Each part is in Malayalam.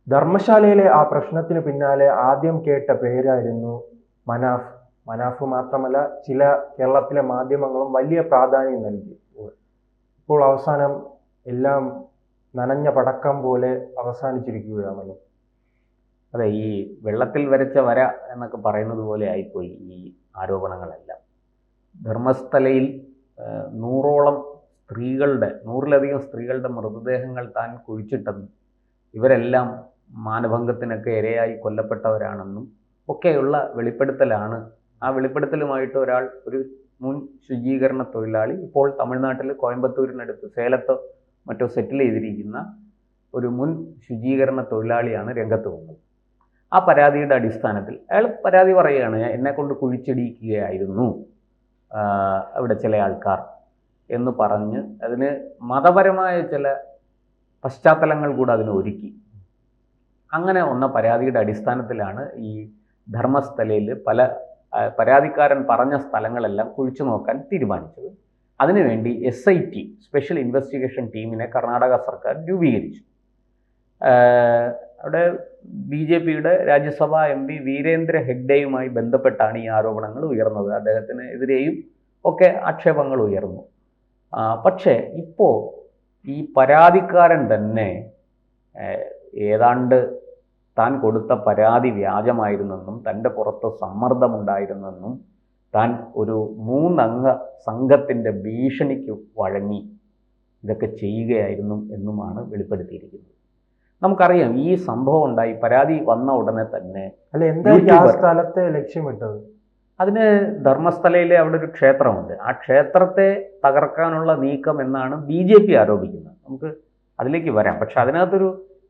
ധർമ്മശാലയിലെ ആ പ്രശ്നത്തിന് പിന്നാലെ ആദ്യം കേട്ട പേരായിരുന്നു മനാഫ്. മനാഫ് മാത്രമല്ല, ചില കേരളത്തിലെ മാധ്യമങ്ങളും വലിയ പ്രാധാന്യം നൽകി. ഇപ്പോൾ അവസാനം എല്ലാം നനഞ്ഞ പടക്കം പോലെ അവസാനിച്ചിരിക്കുകയാണല്ലോ. അതെ, ഈ വെള്ളത്തിൽ വരച്ച വര എന്നൊക്കെ പറയുന്നത് പോലെ ആയിപ്പോയി ഈ ആരോപണങ്ങളെല്ലാം. ധർമ്മസ്ഥലയിൽ നൂറിലധികം സ്ത്രീകളുടെ മൃതദേഹങ്ങൾ താൻ കുഴിച്ചിട്ടെന്നും ഇവരെല്ലാം മാനഭംഗത്തിനൊക്കെ ഇരയായി കൊല്ലപ്പെട്ടവരാണെന്നും ഒക്കെയുള്ള വെളിപ്പെടുത്തലാണ്. ആ വെളിപ്പെടുത്തലുമായിട്ട് ഒരു മുൻ ശുചീകരണ തൊഴിലാളി, ഇപ്പോൾ തമിഴ്നാട്ടിൽ കോയമ്പത്തൂരിനടുത്ത് സേലത്തോ മറ്റോ സെറ്റിൽ ചെയ്തിരിക്കുന്ന ഒരു മുൻ ശുചീകരണ തൊഴിലാളിയാണ് രംഗത്ത് വന്നത്. ആ പരാതിയുടെ അടിസ്ഥാനത്തിൽ അയാൾ പരാതി പറയുകയാണ്, എന്നെക്കൊണ്ട് കുഴിച്ചിടിക്കുകയായിരുന്നു അവിടെ ചില ആൾക്കാർ എന്ന് പറഞ്ഞ് അതിന് മതപരമായ ചില പശ്ചാത്തലങ്ങൾ കൂടെ അതിന് ഒരുക്കി. അങ്ങനെ വന്ന പരാതിയുടെ അടിസ്ഥാനത്തിലാണ് ഈ ധർമ്മസ്ഥലയിൽ പരാതിക്കാരൻ പറഞ്ഞ സ്ഥലങ്ങളെല്ലാം കുഴിച്ചു നോക്കാൻ തീരുമാനിച്ചത്. അതിനുവേണ്ടി SIT സ്പെഷ്യൽ ഇൻവെസ്റ്റിഗേഷൻ ടീമിനെ കർണാടക സർക്കാർ രൂപീകരിച്ചു. അവിടെ BJPയുടെ രാജ്യസഭാ MP വീരേന്ദ്ര ഹെഗ്ഡെയുമായി ബന്ധപ്പെട്ടാണ് ഈ ആരോപണങ്ങൾ ഉയർന്നത്. അദ്ദേഹത്തിന് എതിരെയും ഒക്കെ ആക്ഷേപങ്ങൾ ഉയർന്നു. പക്ഷേ ഇപ്പോൾ ഈ പരാതിക്കാരൻ തന്നെ ഏതാണ്ട് താൻ കൊടുത്ത പരാതി വ്യാജമായിരുന്നെന്നും തൻ്റെ പുറത്ത് സമ്മർദ്ദമുണ്ടായിരുന്നെന്നും താൻ ഒരു 3 അംഗ സംഘത്തിൻ്റെ ഭീഷണിക്ക് വഴങ്ങി ഇതൊക്കെ ചെയ്യുകയായിരുന്നു എന്നുമാണ് വെളിപ്പെടുത്തിയിരിക്കുന്നത്. നമുക്കറിയാം ഈ സംഭവം ഉണ്ടായി, പരാതി വന്ന ഉടനെ തന്നെ സ്ഥലത്തെ ലക്ഷ്യമിട്ടത് അതിന് ധർമ്മസ്ഥലയിലെ അവിടെ ഒരു ക്ഷേത്രമുണ്ട്. ആ ക്ഷേത്രത്തെ തകർക്കാനുള്ള നീക്കം എന്നാണ് BJP ആരോപിക്കുന്നത്. നമുക്ക് അതിലേക്ക് വരാം. പക്ഷെ അതിനകത്തൊരു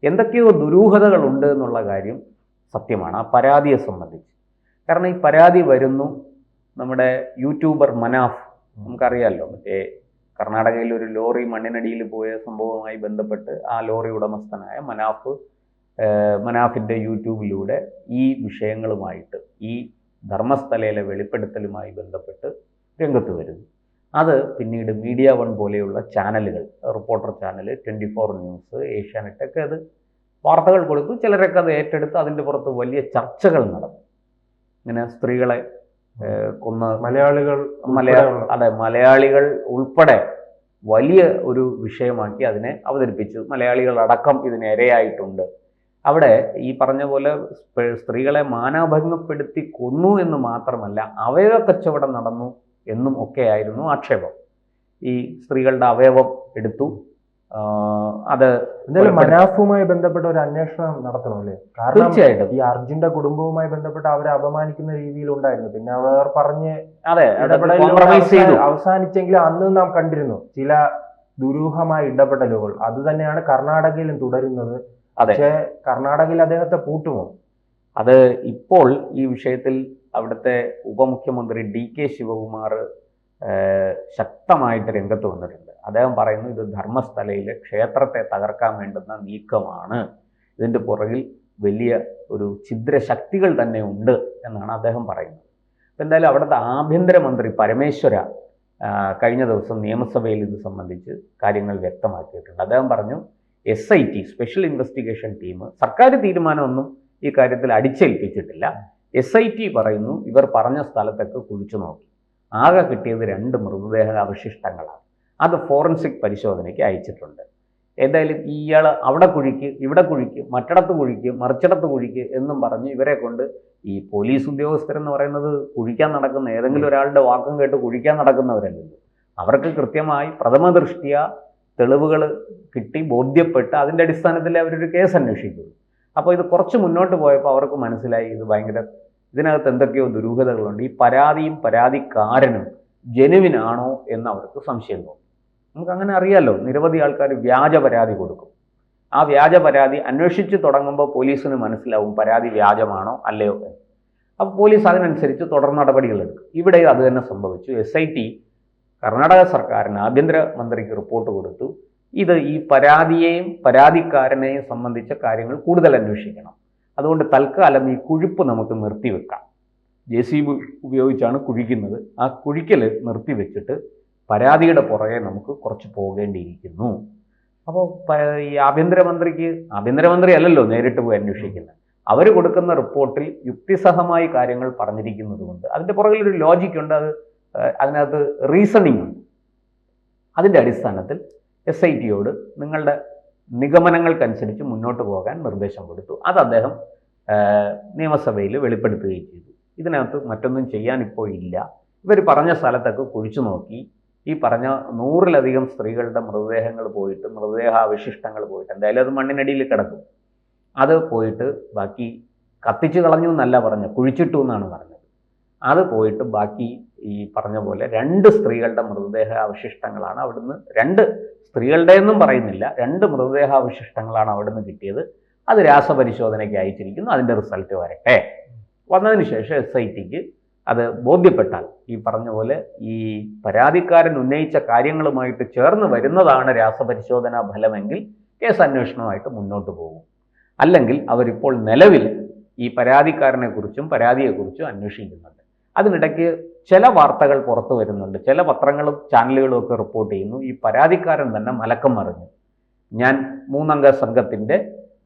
എന്തൊക്കെയോ ദുരൂഹതകളുണ്ട് എന്നുള്ള കാര്യം സത്യമാണ് ആ പരാതിയെ സംബന്ധിച്ച്. കാരണം ഈ പരാതി വരുന്നു, നമ്മുടെ യൂട്യൂബർ മനാഫ്, നമുക്കറിയാമല്ലോ, മറ്റേ കർണാടകയിൽ ഒരു ലോറി മണ്ണിനടിയിൽ പോയ സംഭവവുമായി ബന്ധപ്പെട്ട് ആ ലോറി ഉടമസ്ഥനായ മനാഫിൻ്റെ യൂട്യൂബിലൂടെ ഈ വിഷയങ്ങളുമായിട്ട്, ഈ ധർമ്മസ്ഥലയിലെ വെളിപ്പെടുത്തലുമായി ബന്ധപ്പെട്ട് രംഗത്ത് വരുന്നു. അത് പിന്നീട് മീഡിയ വൺ പോലെയുള്ള ചാനലുകൾ, റിപ്പോർട്ടർ ചാനൽ, 24 ന്യൂസ്, ഏഷ്യാനെറ്റ് ഒക്കെ അത് വാർത്തകൾ കൊടുത്തു. ചിലരൊക്കെ അത് ഏറ്റെടുത്ത് അതിൻ്റെ പുറത്ത് വലിയ ചർച്ചകൾ നടന്നു. ഇങ്ങനെ സ്ത്രീകളെ കൊന്ന് മലയാളികൾ ഉൾപ്പെടെ വലിയ ഒരു വിഷയമാക്കി അതിനെ അവതരിപ്പിച്ചു. മലയാളികളടക്കം ഇതിന് ഇരയായിട്ടുണ്ട്. അവിടെ ഈ പറഞ്ഞ പോലെ സ്ത്രീകളെ മാനഭംഗപ്പെടുത്തി കൊന്നു എന്ന് മാത്രമല്ല, അവയവ കച്ചവടം നടന്നു എന്നും ഒക്കെയായിരുന്നു ആക്ഷേപം. ഈ സ്ത്രീകളുടെ അവയവം എടുത്തു. അത് മനാഫുമായി ബന്ധപ്പെട്ട ഒരു അന്വേഷണം നടത്തണമല്ലേ? തീർച്ചയായിട്ടും. ഈ അർജുന്റെ കുടുംബവുമായി ബന്ധപ്പെട്ട് അവരെ അപമാനിക്കുന്ന രീതിയിൽ ഉണ്ടായിരുന്നു. പിന്നെ അവർ പറഞ്ഞ് അവസാനിച്ചെങ്കിലും അന്ന് നാം കണ്ടിരുന്നു ചില ദുരൂഹമായ ഇടപെടലുകൾ. അത് തന്നെയാണ് കർണാടകയിലും തുടരുന്നത്. പക്ഷേ കർണാടകയിൽ അദ്ദേഹത്തെ പൂട്ടുമോ? അത് ഇപ്പോൾ ഈ വിഷയത്തിൽ അവിടുത്തെ ഉപമുഖ്യമന്ത്രി DK ശിവകുമാർ ശക്തമായിട്ട് രംഗത്ത് വന്നിട്ടുണ്ട്. അദ്ദേഹം പറയുന്നു, ഇത് ധർമ്മസ്ഥലയിലെ ക്ഷേത്രത്തെ തകർക്കാൻ വേണ്ടുന്ന നീക്കമാണ്, ഇതിൻ്റെ പുറകിൽ വലിയ ഒരു ഛിദ്രശക്തികൾ തന്നെ ഉണ്ട് എന്നാണ് അദ്ദേഹം പറയുന്നത്. അപ്പം എന്തായാലും അവിടുത്തെ ആഭ്യന്തരമന്ത്രി പരമേശ്വര കഴിഞ്ഞ ദിവസം നിയമസഭയിൽ ഇത് സംബന്ധിച്ച് കാര്യങ്ങൾ വ്യക്തമാക്കിയിട്ടുണ്ട്. അദ്ദേഹം പറഞ്ഞു, SIT സ്പെഷ്യൽ ഇൻവെസ്റ്റിഗേഷൻ ടീം സർക്കാർ തീരുമാനമൊന്നും ഈ കാര്യത്തിൽ അടിച്ചേൽപ്പിച്ചിട്ടില്ല. SIT പറയുന്നു ഇവർ പറഞ്ഞ സ്ഥലത്തൊക്കെ കുഴിച്ചു നോക്കി, ആകെ കിട്ടിയത് 2 മൃതദേഹ അവശിഷ്ടങ്ങളാണ്. അത് ഫോറൻസിക് പരിശോധനയ്ക്ക് അയച്ചിട്ടുണ്ട്. എന്തായാലും ഇയാൾ അവിടെ കുഴിക്ക്, ഇവിടെ കുഴിക്ക്, മറ്റിടത്ത് കുഴിക്ക്, മറിച്ചിടത്ത് കുഴിക്ക് എന്നും പറഞ്ഞ് ഇവരെ കൊണ്ട്, ഈ പോലീസ് ഉദ്യോഗസ്ഥരെന്ന് പറയുന്നത് കുഴിക്കാൻ നടക്കുന്ന ഏതെങ്കിലും ഒരാളുടെ വാക്കും കേട്ട് കുഴിക്കാൻ നടക്കുന്നവരല്ലല്ലോ. അവർക്ക് കൃത്യമായി പ്രഥമ ദൃഷ്ടിയ തെളിവുകൾ കിട്ടി ബോധ്യപ്പെട്ട് അതിൻ്റെ അടിസ്ഥാനത്തിൽ അവരൊരു കേസ് അന്വേഷിക്കുന്നു. അപ്പോൾ ഇത് കുറച്ച് മുന്നോട്ട് പോയപ്പോൾ അവർക്ക് മനസ്സിലായി ഇതിനകത്ത് എന്തൊക്കെയോ ദുരൂഹതകളുണ്ട്. ഈ പരാതിയും പരാതിക്കാരനും ജെനുവിനാണോ എന്ന് അവർക്ക് സംശയം തോന്നും. നമുക്കങ്ങനെ അറിയാമല്ലോ, നിരവധി ആൾക്കാർ വ്യാജ പരാതി കൊടുക്കും. ആ വ്യാജ പരാതി അന്വേഷിച്ച് തുടങ്ങുമ്പോൾ പോലീസിന് മനസ്സിലാവും പരാതി വ്യാജമാണോ അല്ലയോ എന്ന്. അപ്പോൾ പോലീസ് അതിനനുസരിച്ച് തുടർ നടപടികളെടുക്കും. ഇവിടെയും അത് തന്നെ സംഭവിച്ചു. SIT കർണാടക സർക്കാരിന്, ആഭ്യന്തരമന്ത്രിക്ക് റിപ്പോർട്ട് കൊടുത്തു, ഈ പരാതിയെയും പരാതിക്കാരനെയും സംബന്ധിച്ച കാര്യങ്ങൾ കൂടുതൽ അന്വേഷിക്കണം. അതുകൊണ്ട് തൽക്കാലം ഈ കുഴിപ്പ് നമുക്ക് നിർത്തിവെക്കാം. JCB ഉപയോഗിച്ചാണ് കുഴിക്കുന്നത്. ആ കുഴിക്കൽ നിർത്തിവെച്ചിട്ട് പരാതിയുടെ പുറകെ നമുക്ക് കുറച്ച് പോകേണ്ടിയിരിക്കുന്നു അപ്പോൾ ഈ ആഭ്യന്തരമന്ത്രി അല്ലല്ലോ നേരിട്ട് പോയി അന്വേഷിക്കുന്നത്. അവർ കൊടുക്കുന്ന റിപ്പോർട്ടിൽ യുക്തിസഹമായി കാര്യങ്ങൾ പറഞ്ഞിരിക്കുന്നത് കൊണ്ട് അതിൻ്റെ പുറകിലൊരു ലോജിക്കുണ്ട്, അതിനകത്ത് റീസണിങ് ഉണ്ട്. അതിൻ്റെ അടിസ്ഥാനത്തിൽ SITയോട് നിങ്ങളുടെ നിഗമനങ്ങൾക്കനുസരിച്ച് മുന്നോട്ട് പോകാൻ നിർദ്ദേശം കൊടുത്തു. അത് അദ്ദേഹം നിയമസഭയിൽ വെളിപ്പെടുത്തുകയും ചെയ്തു. ഇതിനകത്ത് മറ്റൊന്നും ചെയ്യാൻ ഇപ്പോൾ ഇല്ല. ഇവർ പറഞ്ഞ സ്ഥലത്തൊക്കെ കുഴിച്ചു നോക്കി. ഈ പറഞ്ഞ 100-ലധികം സ്ത്രീകളുടെ മൃതദേഹങ്ങൾ പോയിട്ട്, മൃതദേഹാവശിഷ്ടങ്ങൾ പോയിട്ട്, എന്തായാലും അത് മണ്ണിനടിയിൽ കിടക്കും, അത് പോയിട്ട് ബാക്കി കത്തിച്ചു കളഞ്ഞു എന്നല്ല പറഞ്ഞത്, കുഴിച്ചിട്ടു എന്നാണ് പറഞ്ഞത്. അത് പോയിട്ട് ബാക്കി ഈ പറഞ്ഞ പോലെ 2 സ്ത്രീകളുടെ മൃതദേഹാവശിഷ്ടങ്ങളാണ് അവിടുന്ന്, 2 സ്ത്രീകളുടെ എന്നും പറയുന്നില്ല, 2 മൃതദേഹാവശിഷ്ടങ്ങളാണ് അവിടുന്ന് കിട്ടിയത്. അത് രാസപരിശോധനയ്ക്ക് അയച്ചിരിക്കുന്നു. അതിൻ്റെ റിസൾട്ട് വരട്ടെ. വന്നതിന് ശേഷം SITക്ക് അത് ബോധ്യപ്പെട്ടാൽ, ഈ പറഞ്ഞ പോലെ ഈ പരാതിക്കാരൻ ഉന്നയിച്ച കാര്യങ്ങളുമായിട്ട് ചേർന്ന് വരുന്നതാണ് രാസപരിശോധനാ ഫലമെങ്കിൽ കേസ് അന്വേഷണമായിട്ട് മുന്നോട്ട് പോകും. അല്ലെങ്കിൽ അവരിപ്പോൾ നിലവിൽ ഈ പരാതിക്കാരനെക്കുറിച്ചും പരാതിയെക്കുറിച്ചും അന്വേഷിക്കുന്നുണ്ട്. അതിനിടയ്ക്ക് ചില വാർത്തകൾ പുറത്തു വരുന്നുണ്ട്. ചില പത്രങ്ങളും ചാനലുകളും ഒക്കെ റിപ്പോർട്ട് ചെയ്യുന്നു, ഈ പരാതിക്കാരൻ തന്നെ മലക്കം മറിഞ്ഞു, ഞാൻ 3-അംഗ സംഘത്തിൻ്റെ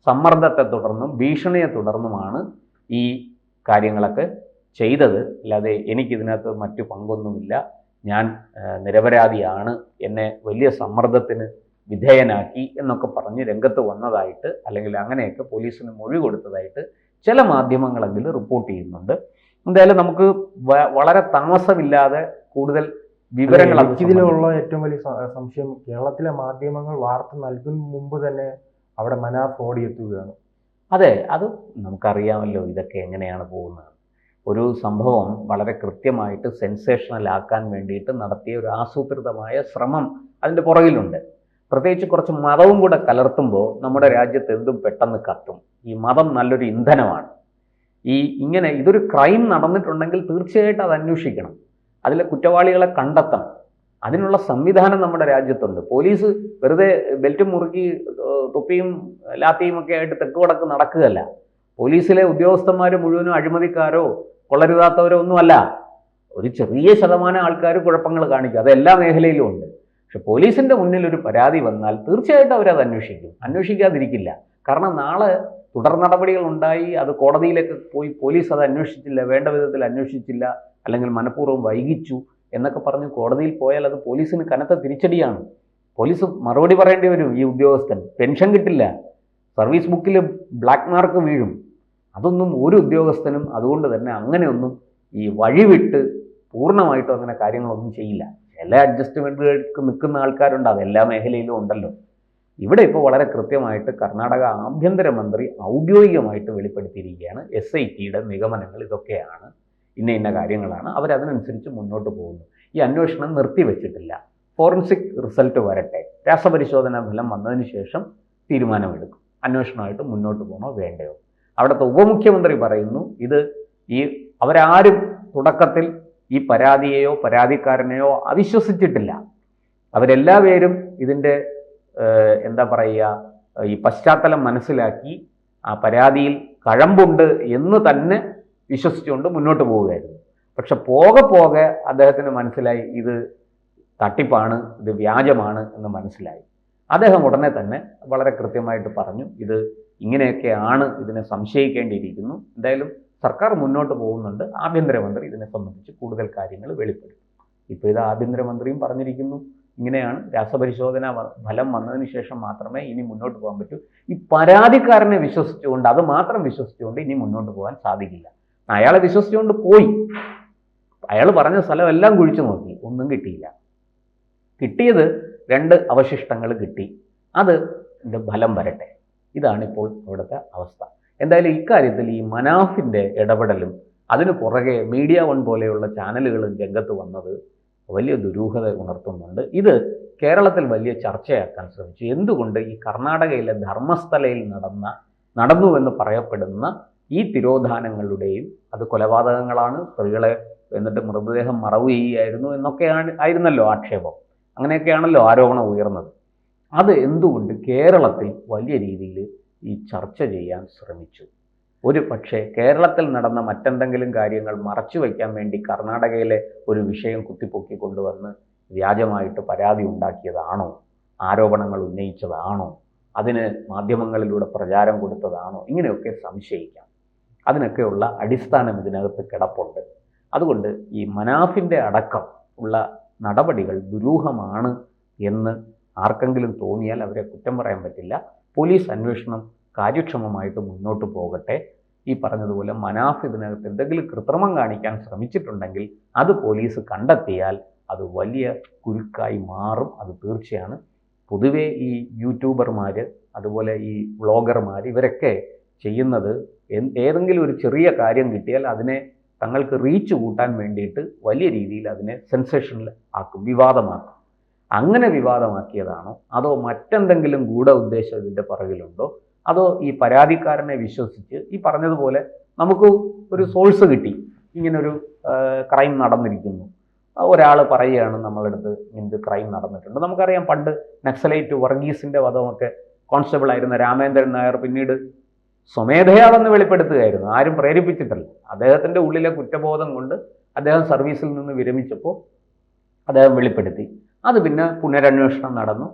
സമ്മർദ്ദത്തെ തുടർന്നും ഭീഷണിയെ തുടർന്നുമാണ് ഈ കാര്യങ്ങളൊക്കെ ചെയ്തത്, അല്ലാതെ എനിക്കിതിനകത്ത് മറ്റു പങ്കൊന്നുമില്ല, ഞാൻ നിരപരാധിയാണ്, എന്നെ വലിയ സമ്മർദ്ദത്തിന് വിധേയനാക്കി എന്നൊക്കെ പറഞ്ഞ് രംഗത്ത് വന്നതായിട്ട്, അല്ലെങ്കിൽ അങ്ങനെയൊക്കെ പോലീസിന് മൊഴി കൊടുത്തതായിട്ട് ചില മാധ്യമങ്ങളെങ്കിലും റിപ്പോർട്ട് ചെയ്യുന്നുണ്ട്. എന്തായാലും നമുക്ക് വളരെ താമസമില്ലാതെ കൂടുതൽ വിവരങ്ങൾ. ഇതിലുള്ള ഏറ്റവും വലിയ സംശയം, കേരളത്തിലെ മാധ്യമങ്ങൾ വാർത്ത നൽകുന്ന മുമ്പ് തന്നെ അവിടെ മനാഫ് ഓടിയെത്തുകയാണ്. അതെ, അത് നമുക്കറിയാമല്ലോ ഇതൊക്കെ എങ്ങനെയാണ് പോകുന്നത്. ഒരു സംഭവം വളരെ കൃത്യമായിട്ട് സെൻസേഷണൽ ആക്കാൻ വേണ്ടിയിട്ട് നടത്തിയ ഒരു ആസൂത്രിതമായ ശ്രമം അതിൻ്റെ പുറകിലുണ്ട്. പ്രത്യേകിച്ച് കുറച്ച് മതവും കൂടെ കലർത്തുമ്പോൾ നമ്മുടെ രാജ്യത്ത് എന്തും പെട്ടെന്ന് കത്തും. ഈ മതം നല്ലൊരു ഇന്ധനമാണ്. ഇതൊരു ക്രൈം നടന്നിട്ടുണ്ടെങ്കിൽ തീർച്ചയായിട്ടും അത് അന്വേഷിക്കണം, അതിലെ കുറ്റവാളികളെ കണ്ടെത്തണം. അതിനുള്ള സംവിധാനം നമ്മുടെ രാജ്യത്തുണ്ട്. പോലീസ് വെറുതെ ബെൽറ്റും മുറുക്കി തൊപ്പിയും ലാത്തിയും ഒക്കെ ആയിട്ട് തെക്ക് വടക്ക് നടക്കുകയല്ല. പോലീസിലെ ഉദ്യോഗസ്ഥന്മാർ മുഴുവനും അഴിമതിക്കാരോ കൊള്ളരുതാത്തവരോ ഒന്നുമല്ല. ഒരു ചെറിയ ശതമാനം ആൾക്കാർ കുഴപ്പങ്ങൾ കാണിക്കും, അത് എല്ലാ മേഖലയിലും ഉണ്ട്. പക്ഷെ പോലീസിൻ്റെ മുന്നിൽ ഒരു പരാതി വന്നാൽ തീർച്ചയായിട്ടും അവരത് അന്വേഷിക്കും, അന്വേഷിക്കാതിരിക്കില്ല. കാരണം നാളെ തുടർ നടപടികൾ ഉണ്ടായി, അത് കോടതിയിലേക്ക് പോയി പോലീസ് അത് അന്വേഷിച്ചില്ല, വേണ്ട വിധത്തിൽ അന്വേഷിച്ചില്ല, അല്ലെങ്കിൽ മനഃപൂർവ്വം വൈകിച്ചു എന്നൊക്കെ പറഞ്ഞ് കോടതിയിൽ പോയാൽ അത് പോലീസിന് കനത്ത തിരിച്ചടിയാണ്. പോലീസ് മറുപടി പറയേണ്ടി വരും. ഈ ഉദ്യോഗസ്ഥൻ പെൻഷൻ കിട്ടില്ല, സർവീസ് ബുക്കിൽ ബ്ലാക്ക് മാർക്ക് വീഴും. അതൊന്നും ഒരു ഉദ്യോഗസ്ഥനും അതുകൊണ്ട് തന്നെ അങ്ങനെയൊന്നും ഈ വഴിവിട്ട് പൂർണ്ണമായിട്ടും അങ്ങനെ കാര്യങ്ങളൊന്നും ചെയ്യില്ല. ചില അഡ്ജസ്റ്റ്മെൻറ്റുകൾക്ക് നിൽക്കുന്ന ആൾക്കാരുണ്ട്, അത് എല്ലാ മേഖലയിലും ഉണ്ടല്ലോ. ഇവിടെ ഇപ്പോൾ വളരെ കൃത്യമായിട്ട് കർണാടക ആഭ്യന്തരമന്ത്രി ഔദ്യോഗികമായിട്ട് വെളിപ്പെടുത്തിയിരിക്കുകയാണ്, SITയുടെ നിഗമനങ്ങൾ ഇതൊക്കെയാണ്, ഇന്ന കാര്യങ്ങളാണ്, അവരതിനനുസരിച്ച് മുന്നോട്ട് പോകുന്നു. ഈ അന്വേഷണം നിർത്തിവെച്ചിട്ടില്ല. ഫോറൻസിക് റിസൾട്ട് വരട്ടെ, രാസപരിശോധനാ ഫലം വന്നതിന് ശേഷം തീരുമാനമെടുക്കും, അന്വേഷണമായിട്ട് മുന്നോട്ട് പോകണോ വേണ്ടയോ. അവിടുത്തെ ഉപമുഖ്യമന്ത്രി പറയുന്നു, അവരാരും തുടക്കത്തിൽ ഈ പരാതിയെയോ പരാതിക്കാരനെയോ അവിശ്വസിച്ചിട്ടില്ല. അവരെല്ലാവരും ഇതിൻ്റെ ഈ പശ്ചാത്തലം മനസ്സിലാക്കി ആ പരാതിയിൽ കഴമ്പുണ്ട് എന്ന് തന്നെ വിശ്വസിച്ചുകൊണ്ട് മുന്നോട്ട് പോവുകയായിരുന്നു. പക്ഷെ പോകെ അദ്ദേഹത്തിന് മനസ്സിലായി ഇത് തട്ടിപ്പാണ്, ഇത് വ്യാജമാണ് എന്ന് മനസ്സിലായി. അദ്ദേഹം ഉടനെ തന്നെ വളരെ കൃത്യമായിട്ട് പറഞ്ഞു, ഇത് ഇങ്ങനെയൊക്കെയാണ്, ഇതിനെ സംശയിക്കേണ്ടിയിരിക്കുന്നു. എന്തായാലും സർക്കാർ മുന്നോട്ട് പോകുന്നുണ്ട്, ആഭ്യന്തരമന്ത്രി ഇതിനെ സംബന്ധിച്ച് കൂടുതൽ കാര്യങ്ങൾ വെളിപ്പെടുത്തും. ഇപ്പോൾ ഇത് ആഭ്യന്തരമന്ത്രിയും പറഞ്ഞിരിക്കുന്നു, ഇങ്ങനെയാണ്, രാസപരിശോധന ഫലം വന്നതിന് ശേഷം മാത്രമേ ഇനി മുന്നോട്ട് പോകാൻ പറ്റൂ. ഈ പരാതിക്കാരനെ വിശ്വസിച്ചുകൊണ്ട്, അത് മാത്രം വിശ്വസിച്ചുകൊണ്ട് ഇനി മുന്നോട്ട് പോകാൻ സാധിക്കില്ല. അയാളെ വിശ്വസിച്ചുകൊണ്ട് പോയി, അയാൾ പറഞ്ഞ സ്ഥലം എല്ലാം കുഴിച്ചു നോക്കി, ഒന്നും കിട്ടിയില്ല. കിട്ടിയത് 2 അവശിഷ്ടങ്ങൾ കിട്ടി. അതിൻ്റെ ഫലം വരട്ടെ. ഇതാണിപ്പോൾ അവിടുത്തെ അവസ്ഥ. എന്തായാലും ഇക്കാര്യത്തിൽ ഈ മനാഫിൻ്റെ ഇടപെടലും അതിന് പുറകെ മീഡിയ വൺ പോലെയുള്ള ചാനലുകളും രംഗത്ത് വന്നത് വലിയ ദുരൂഹത ഉണർത്തുന്നുണ്ട്. ഇത് കേരളത്തിൽ വലിയ ചർച്ചയാക്കാൻ ശ്രമിച്ചു. എന്തുകൊണ്ട് ഈ കർണാടകയിലെ ധർമ്മസ്ഥലയിൽ നടന്നുവെന്ന് പറയപ്പെടുന്ന ഈ തിരോധാനങ്ങളുടെയും, അത് കൊലപാതകങ്ങളാണ്, സ്ത്രീകളെ എന്നിട്ട് മൃതദേഹം മറവ് ചെയ്യുകയായിരുന്നു ആയിരുന്നല്ലോ ആക്ഷേപം, അങ്ങനെയൊക്കെയാണല്ലോ ആരോപണം ഉയർന്നത്. അത് എന്തുകൊണ്ട് കേരളത്തിൽ വലിയ രീതിയിൽ ഈ ചർച്ച ചെയ്യാൻ ശ്രമിച്ചു? ഒരു പക്ഷേ കേരളത്തിൽ നടന്ന മറ്റെന്തെങ്കിലും കാര്യങ്ങൾ മറച്ചു വയ്ക്കാൻ വേണ്ടി കർണാടകയിലെ ഒരു വിഷയം കുത്തിപ്പൊക്കി കൊണ്ടുവന്ന് വ്യാജമായിട്ട് പരാതി ഉണ്ടാക്കിയതാണോ? ആരോപണങ്ങൾ ഉന്നയിച്ചതാണോ, അതിന് മാധ്യമങ്ങളിലൂടെ പ്രചാരം കൊടുത്തതാണോ, ഇങ്ങനെയൊക്കെ സംശയിക്കാം. അതിനൊക്കെയുള്ള അടിസ്ഥാനം ഇതിനകത്ത് കിടപ്പുണ്ട്. അതുകൊണ്ട് ഈ മനാഫിൻ്റെ അടക്കം ഉള്ള നടപടികൾ ദുരൂഹമാണ് എന്ന് ആർക്കെങ്കിലും തോന്നിയാൽ അവരെ കുറ്റം പറയാൻ പറ്റില്ല. പോലീസ് അന്വേഷണം കാര്യക്ഷമമായിട്ട് മുന്നോട്ട് പോകട്ടെ. ഈ പറഞ്ഞതുപോലെ മനാഫ് ഇതിനകത്ത് എന്തെങ്കിലും കൃത്രിമം കാണിക്കാൻ ശ്രമിച്ചിട്ടുണ്ടെങ്കിൽ അത് പോലീസ് കണ്ടെത്തിയാൽ അത് വലിയ കുരുക്കായി മാറും. അത് തീർച്ചയാണ്. പൊതുവേ ഈ യൂട്യൂബർമാർ, അതുപോലെ ഈ വ്ളോഗർമാർ, ഇവരൊക്കെ ചെയ്യുന്നത് ഏതെങ്കിലും ഒരു ചെറിയ കാര്യം കിട്ടിയാൽ അതിനെ തങ്ങൾക്ക് റീച്ച് കൂട്ടാൻ വേണ്ടിയിട്ട് വലിയ രീതിയിൽ അതിനെ സെൻസേഷണൽ ആക്കും, വിവാദമാക്കും. അങ്ങനെ വിവാദമാക്കിയതാണോ, അതോ മറ്റെന്തെങ്കിലും ഗൂഢ ഉദ്ദേശം ഇതിൻ്റെ പുറകിലുണ്ടോ, അതോ ഈ പരാതിക്കാരനെ വിശ്വസിച്ച് ഈ പറഞ്ഞതുപോലെ നമുക്ക് ഒരു സോഴ്സ് കിട്ടി, ഇങ്ങനൊരു ക്രൈം നടന്നിരിക്കുന്നു, ഒരാൾ പറയുകയാണ് നമ്മളടുത്ത് ഇങ്ങനത്തെ ക്രൈം നടന്നിട്ടുണ്ട്. നമുക്കറിയാം പണ്ട് നക്സലൈറ്റ് വർഗീസിൻ്റെ വധമൊക്കെ കോൺസ്റ്റബിൾ ആയിരുന്ന രാമേന്ദ്രൻ നായർ പിന്നീട് സ്വമേധയാളെന്ന് വെളിപ്പെടുത്തുകയായിരുന്നു, ആരും പ്രേരിപ്പിച്ചിട്ടല്ല. അദ്ദേഹത്തിൻ്റെ ഉള്ളിലെ കുറ്റബോധം കൊണ്ട് അദ്ദേഹം സർവീസിൽ നിന്ന് വിരമിച്ചപ്പോൾ അദ്ദേഹം വെളിപ്പെടുത്തി. അത് പിന്നെ പുനരന്വേഷണം നടന്നു.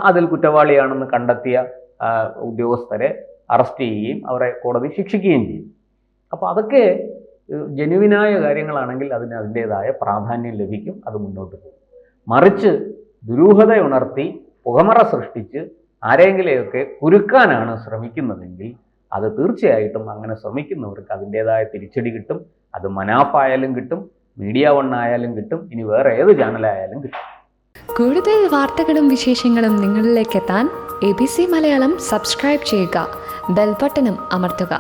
അതിൽ കുറ്റവാളിയാണെന്ന് കണ്ടെത്തിയ ഉദ്യോഗസ്ഥരെ അറസ്റ്റ് ചെയ്യുകയും അവരെ കോടതി ശിക്ഷിക്കുകയും ചെയ്തു. അപ്പോൾ അതൊക്കെ ജെനുവിനായ കാര്യങ്ങളാണെങ്കിൽ അതിന് അതിൻ്റേതായ പ്രാധാന്യം ലഭിക്കും, അത് മുന്നോട്ട് പോകും. മറിച്ച് ദുരൂഹത ഉണർത്തി പുകമറ സൃഷ്ടിച്ച് ആരെങ്കിലെയൊക്കെ കുരുക്കാനാണ് ശ്രമിക്കുന്നതെങ്കിൽ അത് തീർച്ചയായിട്ടും അങ്ങനെ ശ്രമിക്കുന്നവർക്ക് അതിൻ്റേതായ തിരിച്ചടി കിട്ടും. അത് മനാഫായാലും കിട്ടും, മീഡിയ വൺ ആയാലും കിട്ടും, ഇനി വേറെ ഏത് ചാനലായാലും കിട്ടും. കൂടുതൽ വാർത്തകളും വിശേഷങ്ങളും നിങ്ങളിലേക്ക് എത്താൻ ABC മലയാളം സബ്സ്ക്രൈബ് ചെയ്യുക, ബെൽ ബട്ടണും അമർത്തുക.